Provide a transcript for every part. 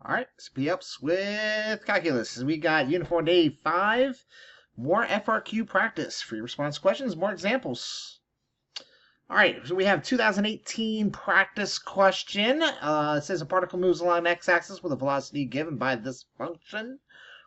All right, speed ups with calculus. We got Unit 4 Day 5, more FRQ practice. Free response questions, more examples. All right, so we have 2018 practice question. It says a particle moves along the x-axis with a velocity given by this function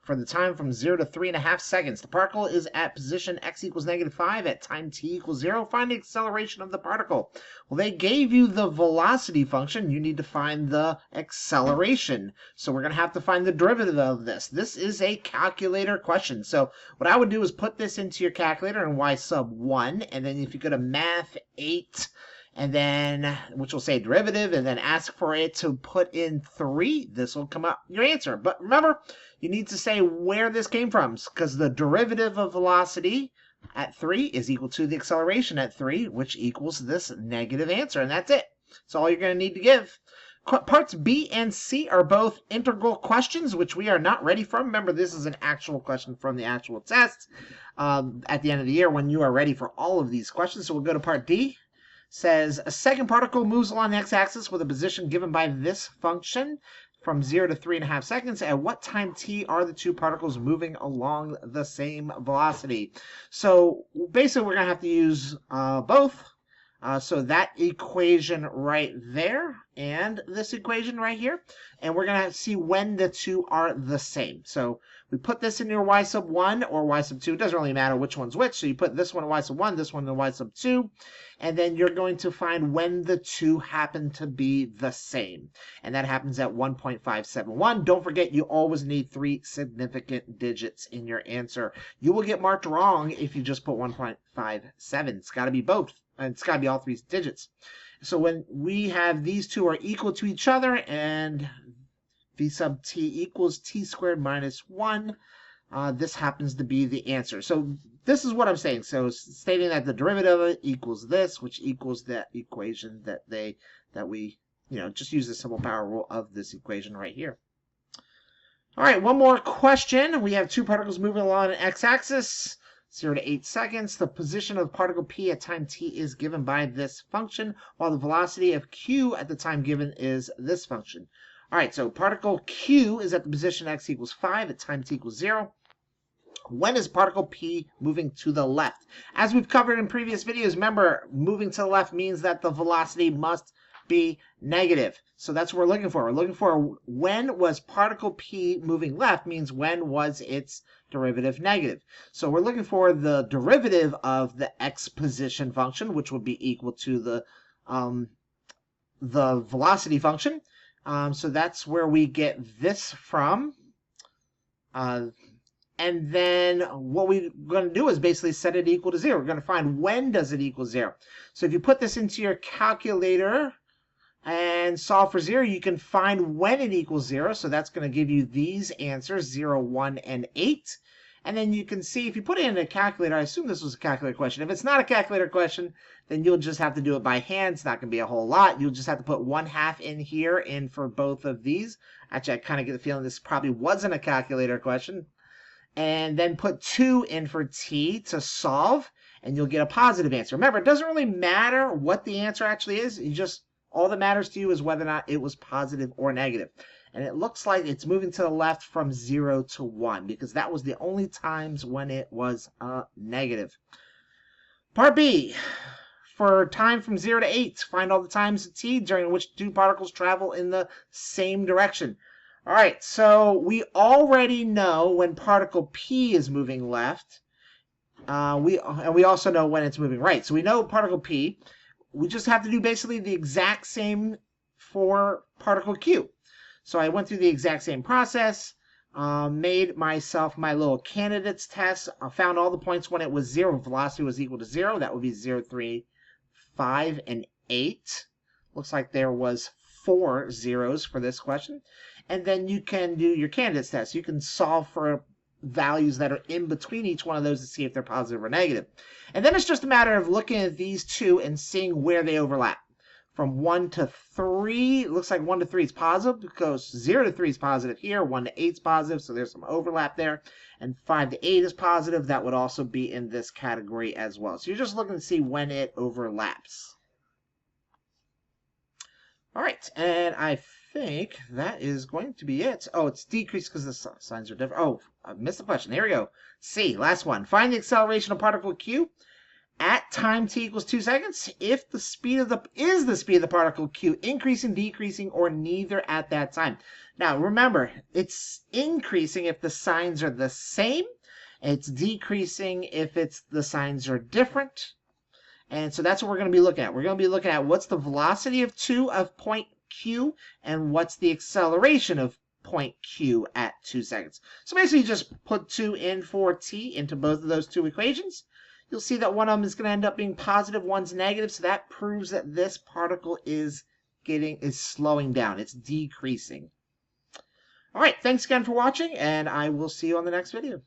for the time from 0 to 3.5 seconds. The particle is at position x equals -5 at time t equals 0. Find the acceleration of the particle. Well, they gave you the velocity function. You need to find the acceleration. So we're going to have to find the derivative of this. This is a calculator question. So what I would do is put this into your calculator in y sub 1. And then if you go to math 8, and then, which will say derivative, and then ask for it to put in 3, this will come up your answer. But remember, you need to say where this came from, because the derivative of velocity at 3 is equal to the acceleration at 3, which equals this negative answer, and that's it. That's all you're going to need to give. Parts B and C are both integral questions, which we are not ready for. Remember, this is an actual question from the actual test at the end of the year when you are ready for all of these questions. So we'll go to part D. Says a second particle moves along the x-axis with a position given by this function from 0 to 3.5 seconds. At what time t are the two particles moving along the same velocity? So basically we're going to have to use both. So that equation right there and this equation right here. And we're going to see when the two are the same. So we put this in your y sub 1 or y sub 2. It doesn't really matter which one's which. So you put this one in y sub 1, this one in y sub 2. And then you're going to find when the two happen to be the same. And that happens at 1.571. Don't forget, you always need 3 significant digits in your answer. You will get marked wrong if you just put 1.57. It's got to be both. And it's got to be all 3 digits. So when we have these two are equal to each other and v sub t equals t squared minus 1, this happens to be the answer. So this is what I'm saying. So stating that the derivative equals this, which equals that equation that we just use the simple power rule of this equation right here. All right, one more question. We have two particles moving along an x-axis. 0 to 8 seconds. The position of particle P at time t is given by this function, while the velocity of Q at the time given is this function. All right, so particle Q is at the position x equals 5 at time t equals 0. When is particle P moving to the left? As we've covered in previous videos, remember, moving to the left means that the velocity must be negative. So that's what we're looking for. We're looking for when was particle P moving left means when was its derivative negative. So we're looking for the derivative of the x position function, which would be equal to the velocity function. So that's where we get this from. And then what we're going to do is basically set it equal to 0. We're going to find when does it equal 0. So if you put this into your calculator and solve for 0, you can find when it equals 0. So that's going to give you these answers, 0, 1, and 8. And then you can see, if you put it in a calculator, I assume this was a calculator question. If it's not a calculator question, then you'll just have to do it by hand. It's not going to be a whole lot. You'll just have to put 1/2 in here and for both of these. Actually, I kind of get the feeling this probably wasn't a calculator question. And then put 2 in for t to solve, and you'll get a positive answer. Remember, it doesn't really matter what the answer actually is. All that matters to you is whether or not it was positive or negative. And it looks like it's moving to the left from 0 to 1, because that was the only times when it was negative. Part B, for time from 0 to 8, find all the times of t during which two particles travel in the same direction. All right, so we already know when particle P is moving left. We also know when it's moving right. So we know particle P. We just have to do basically the exact same for particle Q. So I went through the exact same process, made myself my little candidates test, found all the points when it was 0, velocity was equal to 0. That would be 0, 3, 5, and 8. Looks like there was 4 zeros for this question. And then you can do your candidates test. You can solve for values that are in between each one of those to see if they're positive or negative. And then it's just a matter of looking at these two and seeing where they overlap. From 1 to 3, it looks like 1 to 3 is positive because 0 to 3 is positive here, 1 to 8 is positive, so there's some overlap there. And 5 to 8 is positive. That would also be in this category as well. So you're just looking to see when it overlaps. All right, and I think that is going to be it. Oh, it's decreased because the signs are different. Oh, I missed the question. Here we go. C, last one. Find the acceleration of particle Q at time t equals 2 seconds if the speed of the particle Q increasing, decreasing, or neither at that time. Now remember, it's increasing if the signs are the same. It's decreasing if the signs are different. And so that's what we're going to be looking at. We're going to be looking at what's the velocity of point Q and what's the acceleration of point Q at 2 seconds. So basically just put 2 in for t into both of those two equations. You'll see that one of them is going to end up being positive, one's negative, so that proves that this particle is slowing down. It's decreasing. All right, thanks again for watching, and I will see you on the next video.